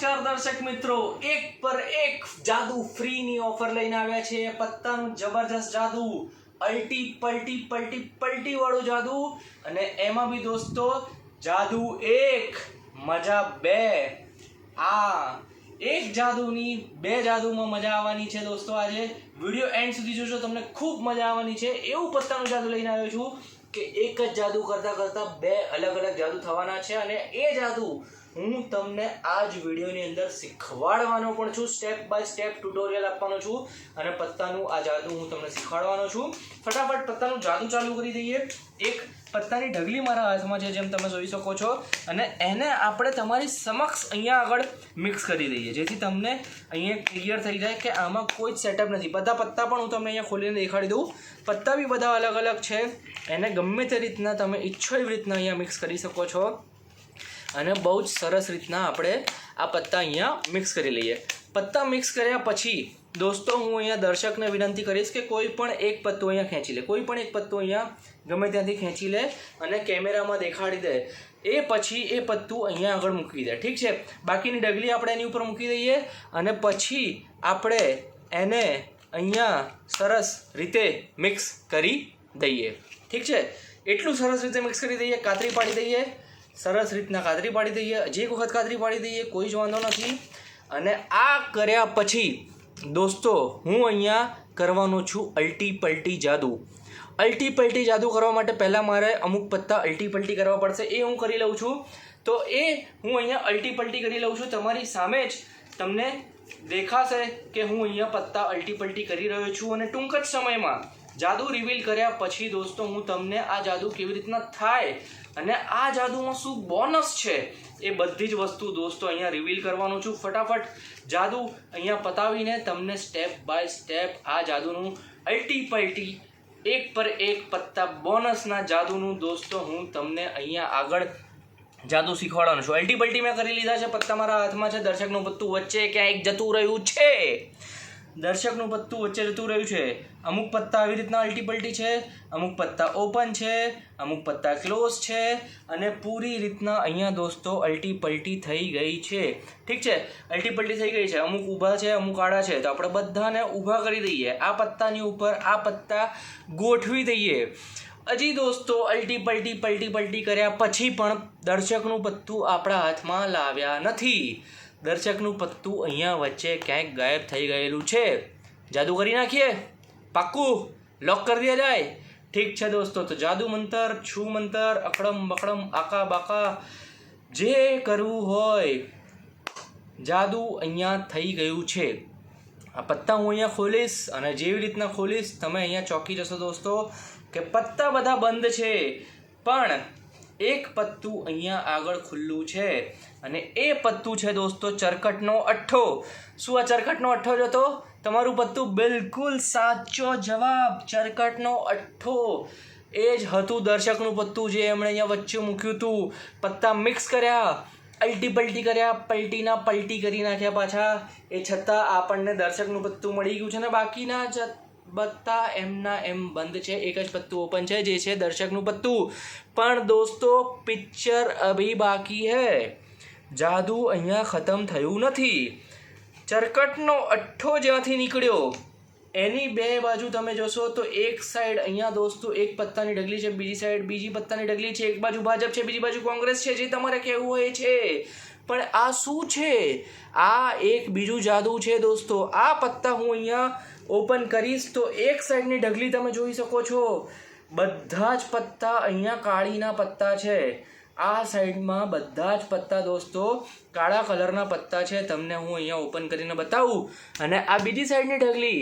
નમસ્કાર દર્શક મિત્રો, એક પર એક જાદુ ફ્રીની ઓફર લઈને આવ્યા છે. પત્તાનું જબરજસ્ત જાદુ, અલ્ટી પલટી પલટી પલટી વાળું જાદુ, અને એમાં બી દોસ્તો જાદુ એક મજા બે. આ એક જાદુની બે જાદુમાં મજા આવવાની છે દોસ્તો. આજે વિડીયો એન્ડ સુધી જોજો, તમને ખૂબ મજા આવવાની છે. એવું પત્તાનું જાદુ લઈને આવ્યો છું કે એક જ જાદુ કરતા કરતા બે અલગ અલગ જાદુ થવાના છે, અને એ જાદુ હું તમને આ જ વિડીયોની અંદર શીખવાડવાનો પણ છું. સ્ટેપ બાય સ્ટેપ ટ્યુટોરિયલ આપવાનો છું, અને પત્તાનું આ જાદુ હું તમને શીખવાડવાનો છું. ફટાફટ પત્તાનું જાદુ ચાલુ કરી દઈએ. એક પત્તાની ઢગલી મારા હાથમાં છે, જેમ તમે જોઈ શકો છો, અને એને આપણે તમારી સમક્ષ અહીંયા આગળ મિક્સ કરી દઈએ, જેથી તમને અહીંયા ક્લિયર થઈ જાય કે આમાં કોઈ જ સેટઅપ નથી. બધા પત્તા પણ હું તમને અહીંયા ખોલીને દેખાડી દઉં. પત્તા બી બધા અલગ અલગ છે, એને ગમે તે રીતના તમે ઈચ્છો એવી રીતના અહીંયા મિક્સ કરી શકો છો, અને બહુ જ સરસ રીતના આપણે આ પત્તા અહીંયા મિક્સ કરી લઈએ. પત્તા મિક્સ કર્યા પછી દોસ્તો હું અહીંયા દર્શકને વિનંતી કરીશ કે કોઈ પણ એક પત્તું અહીંયા ખેંચી લે. કોઈ પણ એક પત્તું અહીંયા ગમે ત્યાંથી ખેંચી લે અને કેમેરામાં દેખાડી દે. એ પછી એ પત્તું અહીંયા આગળ મૂકી દે, ઠીક છે? બાકીની ડગલી આપણે એની ઉપર મૂકી દઈએ, અને પછી આપણે એને અહીંયા સરસ રીતે મિક્સ કરી દઈએ, ઠીક છે? એટલું સરસ રીતે મિક્સ કરી દઈએ, કાતરી પાડી દઈએ, સરસ રીતના કાતરી પાડી દઈએ. હજી એક વખત કાતરી પાડી દઈએ, કોઈ જ વાંધો નથી. અને આ કર્યા પછી દોસ્તો હું અહીંયા કરવાનો છું અલ્ટી પલટી જાદુ. અલ્ટી પલટી જાદુ કરવા માટે પહેલાં મારે અમુક પત્તા અલ્ટી પલટી કરવા પડશે, એ હું કરી લઉં છું. તો એ હું અહીંયા અલ્ટી પલટી કરી લઉં છું. તમારી સામે જ તમને દેખાશે કે હું અહીંયા પત્તા અલ્ટી પલટી કરી રહ્યો છું, અને ટૂંક જ સમયમાં જાદુ રિવીલ કર્યા પછી દોસ્તો હું તમને આ જાદુ કેવી રીતના થાય અને આ જાદુમાં શું બોનસ છે એ બધી જ વસ્તુ દોસ્તો અહીંયા રિવીલ કરવાનું છું. ફટાફટ જાદુ અહીંયા પતાવીને તમને સ્ટેપ બાય સ્ટેપ આ જાદુનું અલ્ટી પલટી એક પર એક પત્તા બોનસના જાદુનું દોસ્તો હું તમને અહીંયા આગળ જાદુ શીખવાડવાનું છું. અલ્ટી પલટી મેં કરી લીધા છે, પત્તા મારા હાથમાં છે. દર્શકનું પત્તું વચ્ચે ક્યાંક જતું રહ્યું છે, દર્શકનું પત્તું વચ્ચે જતું રહ્યું છે. અમુક પત્તા આવી રીતના અલ્ટી પલટી છે, અમુક પત્તા ઓપન છે, અમુક પત્તા ક્લોઝ છે, અને પૂરી રીતના અહીંયા દોસ્તો અલ્ટી પલટી થઈ ગઈ છે, ઠીક છે? અલ્ટી પલટી થઈ ગઈ છે. અમુક ઊભા છે, અમુક આડા છે, તો આપણે બધાને ઊભા કરી દઈએ. આ પત્તાની ઉપર આ પત્તા ગોઠવી દઈએ. હજી દોસ્તો અલ્ટી પલટી કર્યા પછી પણ દર્શકનું પત્તું આપણા હાથમાં લાવ્યા નથી. દર્શકનું પત્તું અહીંયા વચ્ચે ક્યાંક ગાયબ થઈ ગયેલું છે. જાદુ કરી નાખીએ, પાક્કું લોક કરી દે જાય, ઠીક છે દોસ્તો? તો જાદુ મંતર, છું મંતર, અકડમ બકડમ આકા બાકા જે કરવું હોય, જાદુ અહીંયા થઈ ગયું છે. આ પત્તા હું અહીંયા ખોલીશ, અને જેવી રીતના ખોલીશ તમે અહીંયા ચોંકી જશો દોસ્તો કે પત્તા બધા બંધ છે, પણ એક પત્તું અહીંયા આગળ ખુલ્લું છે, અને એ પત્તું છે દોસ્તો ચરકટનો અઠ્ઠો. શું આ ચરકટનો અઠ્ઠો જ હતો? તમારું પત્તું બિલકુલ સાચો જવાબ, ચરકટનો અઠ્ઠો એ જ હતું. દર્શકનું પત્તું જે એમણે અહીંયા વચ્ચે મૂક્યું હતું. પત્તા મિક્સ કર્યા, અલ્ટી પલટી કર્યા, પલટીના પલટી કરી નાખ્યા પાછા, એ છતાં આપણને દર્શકનું પત્તું મળી ગયું છે, ને બાકીના જ બધા એમના એમ બંધ છે. એક જ પત્તું ઓપન છે, જે છે દર્શકનું પત્તું. પણ દોસ્તો પિક્ચર અભી બાકી હૈ, જાદુ અહીંયા ખતમ થયું નથી. ચરકટનો અઠ્ઠો જ્યાંથી નીકળ્યો એની બે બાજુ તમે જોશો તો એક સાઈડ અહીંયા દોસ્તો એક પત્તાની ઢગલી છે, બીજી સાઈડ બીજી પત્તાની ઢગલી છે. એક બાજુ ભાજપ છે, બીજી બાજુ કોંગ્રેસ છે, જે તમારે કહેવું હોય છે. પણ આ શું છે? આ એક બીજું જાદુ છે દોસ્તો. આ પત્તા હું અહીંયા ઓપન કરીશ તો એક સાઈડની ઢગલી તમે જોઈ શકો છો, બધા જ પત્તા અહીંયા કાળીના પત્તા છે. આ સાઈડમાં બધા જ પત્તા દોસ્તો કાળા કલરના પત્તા છે. તમને હું અહીંયા ઓપન કરીને બતાવું. અને આ બીજી સાઈડની ઢગલી,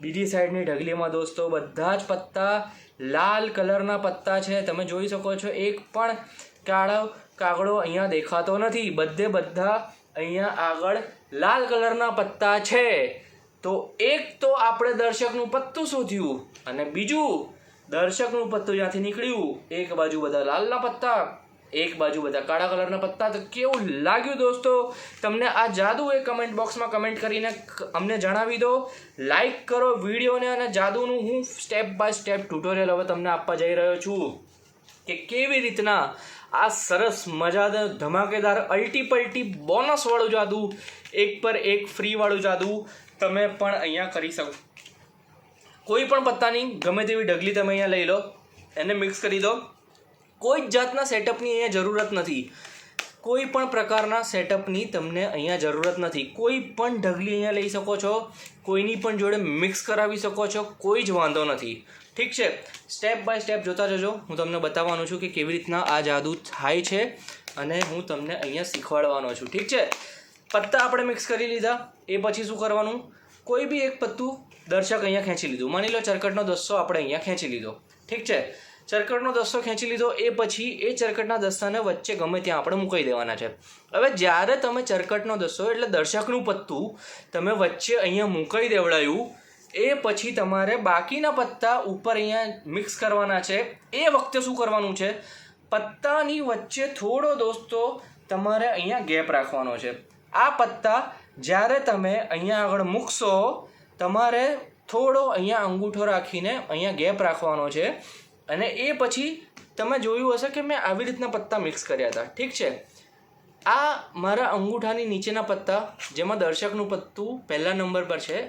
બીજી સાઈડની ઢગલીમાં દોસ્તો બધા જ પત્તા લાલ કલરના પત્તા છે. તમે જોઈ શકો છો, એક પણ કાળો કાગડો અહીંયા દેખાતો નથી. બધે બધા અહીંયા આગળ લાલ કલરના પત્તા છે. તો એક તો આપણે દર્શકનું પત્તું શોધ્યું, અને બીજું દર્શકનું પત્તું જ્યાંથી નીકળ્યું, એક બાજુ બધા લાલના પત્તા, એક બાજુ બધા કાળા કલરના પત્તા. તો કેવું લાગ્યું દોસ્તો તમને આ જાદુ? એ કમેન્ટ બોક્સમાં કમેન્ટ કરીને અમને જણાવી દો. લાઈક કરો વિડીયોને, અને જાદુનું હું સ્ટેપ બાય સ્ટેપ ટ્યુટોરિયલ હવે તમને આપવા જઈ રહ્યો છું કે કેવી રીતના આ સરસ મજાદાર ધમાકેદાર અલ્ટી પલ્ટી બોનસવાળું જાદુ, 1 પર 1 ફ્રીવાળું જાદુ તમે પણ અહીંયા કરી શકો. કોઈ પણ પત્તાની ગમે તેવી ઢગલી તમે અહીંયા લઈ લો, એને મિક્સ કરી દો. કોઈ જ જાતના સેટઅપની અહીંયા જરૂરત નથી. કોઈ પણ પ્રકારના સેટઅપની તમને અહીંયા જરૂરત નથી. કોઈ પણ ઢગલી અહીંયા લઈ શકો છો, કોઈની પણ જોડે મિક્સ કરાવી શકો છો, કોઈ જ વાંધો નથી. ઠીક છે, સ્ટેપ બાય સ્ટેપ જોતા જજો. હું તમને બતાવવાનો છું કે કેવી રીતના આ જાદુ થાય છે અને હું તમને અહીંયા શીખવાડવાનો છું. ઠીક છે, પત્તા આપણે મિક્સ કરી લીધા. એ પછી શું કરવાનું, કોઈ બી એક પત્તું દર્શક અહીંયા ખેંચી લીધું. માની લો ચરકટનો દસ્તો આપણે અહીંયા ખેંચી લીધો. ઠીક છે, ચરકટનો દસ્તો ખેંચી લીધો. એ પછી એ ચરકટના દસ્તાને વચ્ચે ગમે ત્યાં આપણે મૂકી દેવાના છે. હવે જ્યારે તમે ચરકટનો દસ્તો એટલે દર્શકનું પત્તું તમે વચ્ચે અહીંયા મૂકી દેવડાયું, એ પછી તમારે બાકીના પત્તા ઉપર અહીંયા મિક્સ કરવાના છે. એ વખતે શું કરવાનું છે, પત્તાની વચ્ચે થોડો દોસ્તો તમારે અહીંયા ગેપ રાખવાનો છે. આ પત્તા જ્યારે તમે અહીંયા આગળ મૂકશો, તમારે થોડો અહીંયા અંગૂઠો રાખીને અહીંયા ગેપ રાખવાનો છે. અને એ પછી તમે જોયું હશે કે મેં આવી રીતના પત્તા મિક્સ કર્યા હતા. ઠીક છે, આ મારા અંગૂઠાની નીચેના પત્તા જેમાં દર્શકનું પત્તું પહેલા નંબર પર છે,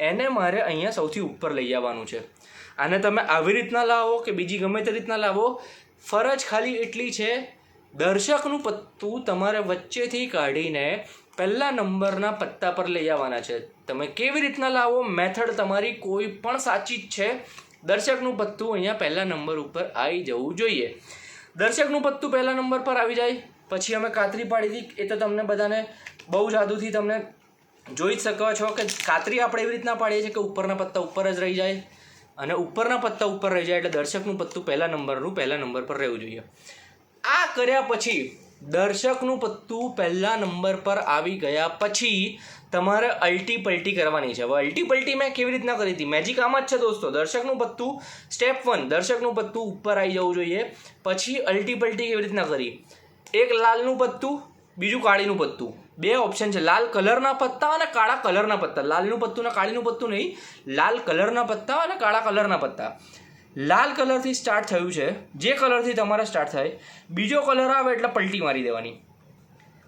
એને મારે અહીંયા સૌથી ઉપર લઈ આવવાનું છે. આને તમે આવી રીતના લાવો કે બીજી ગમે તે રીતના લાવો, ફરજ ખાલી એટલી છે, દર્શકનું પત્તું તમારે વચ્ચેથી કાઢીને પહેલા નંબરના પત્તા પર લઈ આવવાના છે. તમે કેવી રીતના લાવો, મેથડ તમારી કોઈ પણ સાચી જ છે. દર્શકનું પત્તું અહીંયા પહેલા નંબર ઉપર આવી જવું જોઈએ. દર્શકનું પત્તું પહેલા નંબર પર આવી જાય પછી અમે કાતરી પાડી હતી. એ તો તમને બધાને બહુ જાદુથી તમને જોઈ જ શકો છો કે કાતરી આપણે એવી રીતના પાડીએ છીએ કે ઉપરના પત્તા ઉપર જ રહી જાય અને ઉપરના પત્તા ઉપર રહી જાય, એટલે દર્શકનું પત્તું પહેલા નંબર પર રહેવું જોઈએ. આ કર્યા પછી દર્શકનું પત્તું પહેલા નંબર પર આવી ગયા પછી તમારે અલ્ટી પલ્ટી કરવાની છે. હવે અલ્ટી પલ્ટી મેં કેવી રીતના કરી હતી, મેજિક આમ જ છે દોસ્તો. દર્શકનું પત્તું સ્ટેપ 1, દર્શકનું પત્તું ઉપર આવી જવું જોઈએ. પછી અલ્ટી પલ્ટી કેવી રીતના કરી, એક લાલનું પત્તું, બીજું કાળીનું પત્તું. 2 ઓપ્શન છે, લાલ કલરના પત્તા અને કાળા કલરના પત્તા. લાલનું પત્તું અને કાળીનું પત્તું નહીં, લાલ કલરના પત્તા અને કાળા કલરના પત્તા. લાલ કલરથી સ્ટાર્ટ થયું છે, જે કલરથી તમારે સ્ટાર્ટ થાય, બીજો કલર આવે એટલે પલટી મારી દેવાની,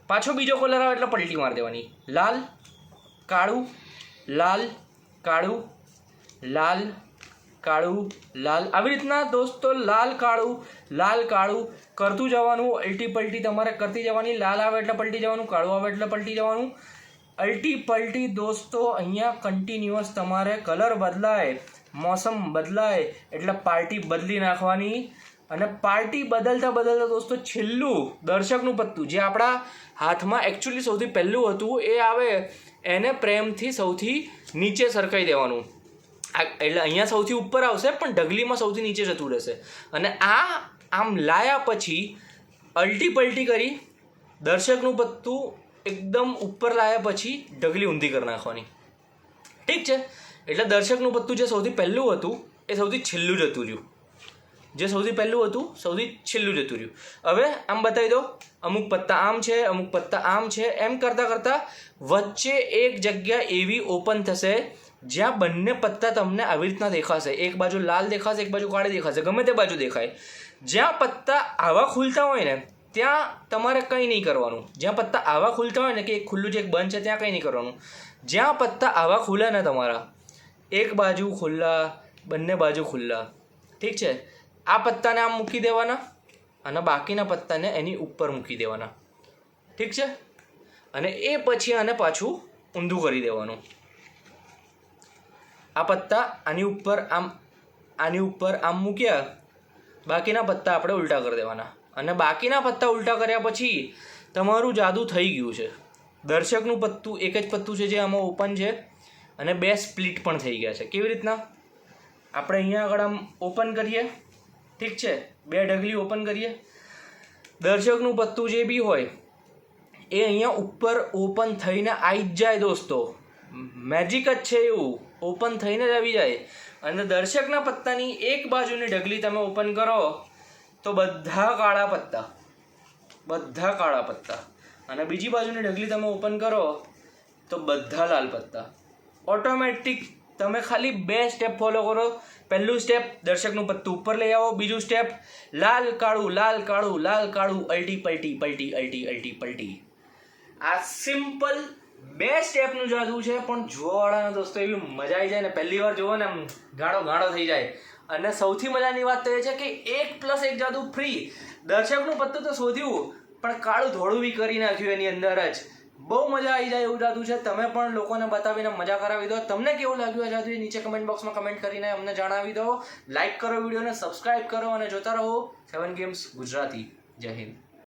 પાછો બીજો કલર આવે એટલે પલટી મારી દેવાની. લાલ કાળું, લાલ કાળું, લાલ કાળું, લાલ, આવી રીતના દોસ્તો લાલ કાળું કરતું જવાનું. અલ્ટી પલ્ટી તમારે કરતી જવાની. લાલ આવે એટલે પલટી જવાનું, કાળું આવે એટલે પલટી જવાનું. અલ્ટી પલ્ટી દોસ્તો અહીંયા કન્ટિન્યુઅસ તમારે કલર બદલાય, મોસમ બદલાય એટલે પાર્ટી બદલી નાખવાની. અને પાર્ટી બદલતા દોસ્તો છેલ્લું દર્શકનું પત્તું જે આપણા હાથમાં એકચ્યુઅલી સૌથી પહેલું હતું એ આવે, એને પ્રેમથી સૌથી નીચે સરકાઈ દેવાનું. એટલે અહીંયા સૌથી ઉપર આવશે પણ ઢગલીમાં સૌથી નીચે જતું રહેશે. અને આ આમ લાયા પછી અલ્ટી પલ્ટી કરી દર્શકનું પત્તું એકદમ ઉપર લાયા પછી ઢગલી ઊંધી કરી નાખવાની. ઠીક છે, એટલે દર્શકનું પત્તું જે સૌથી પહેલું હતું એ સૌથી છેલ્લું જતું રહ્યું. જે સૌથી પહેલું હતું સૌથી છેલ્લું જતું રહ્યું. હવે આમ બતાવી દો, અમુક પત્તા આમ છે, અમુક પત્તા આમ છે. એમ કરતાં વચ્ચે એક જગ્યા એવી ઓપન થશે જ્યાં બંને પત્તા તમને આવી રીતના દેખાશે. એક બાજુ લાલ દેખાશે, એક બાજુ કાળી દેખાશે, ગમે તે બાજુ દેખાય. જ્યાં પત્તા આવા ખુલતા હોય ને ત્યાં તમારે કંઈ નહીં કરવાનું. જ્યાં પત્તા આવા ખુલતા હોય ને કે એક ખુલ્લું છે એક બંધ છે, ત્યાં કંઈ નહીં કરવાનું. જ્યાં પત્તા આવા ખુલે ને તમારા, એક બાજુ ખુલ્લા, બંને બાજુ ખુલ્લા, ઠીક છે, આ પત્તાને આમ મૂકી દેવાના અને બાકીના પત્તાને એની ઉપર મૂકી દેવાના. ઠીક છે, અને એ પછી આને પાછું ઊંધું કરી દેવાનું. આ પત્તા આની ઉપર આમ મૂક્યા, બાકીના પત્તા આપણે ઉલટા કરી દેવાના. અને બાકીના પત્તા ઉલટા કર્યા પછી તમારું જાદુ થઈ ગયું છે. દર્શકનું પત્તું એક જ પત્તું છે જે આમાં ઓપન છે અને 2 સ્પ્લિટ પણ થઈ ગયા છે. કેવી રીતના, આપણે અહીંયા આગળ આમ ઓપન કરીએ, ઠીક છે, 2 ઢગલી ઓપન કરીએ. દર્શકનું પત્તું જે બી હોય એ અહીંયા ઉપર ઓપન થઈને આવી જ જાય દોસ્તો. મેજિક જ છે એવું, ઓપન થઈને જ આવી જાય. અને દર્શકના પત્તાની એક બાજુની ઢગલી તમે ઓપન કરો તો બધા કાળા પત્તા, અને બીજી બાજુની ઢગલી તમે ઓપન કરો તો બધા લાલ પત્તા. ઓટોમેટિક તમે ખાલી 2 સ્ટેપ ફોલો કરો. પહેલું સ્ટેપ દર્શકનું પત્તું ઉપર લઈ આવો. બીજું સ્ટેપ લાલ કાળું લાલ કાળું લાલ કાળું અલટી પલટી પલટી અલટી અલટી પલટી. આ સિમ્પલ 2 સ્ટેપનું જાદુ છે, પણ જોવાવાળાના દોસ્તો એવી મજા આવી જાય ને, પહેલી વાર જોવો ને આમ ગાળો થઈ જાય. અને સૌથી મજાની વાત તો એ છે કે 1+1 જાદુ ફ્રી. દર્શકનું પત્તું તો શોધ્યું, પણ કાળું ધોળું બી કરી નાખ્યું એની અંદર જ. બહુ મજા આવી જાય એવું જાદુ છે. તમે પણ લોકોને બતાવીને મજા કરાવી દો. તમને કેવું લાગ્યું આ જાદુ એ નીચે કમેન્ટ બોક્સમાં કમેન્ટ કરીને અમને જણાવી દો. લાઈક કરો વિડીયોને, સબસ્ક્રાઇબ કરો અને જોતા રહો 7 ગેમ્સ ગુજરાતી. જય હિન્દ.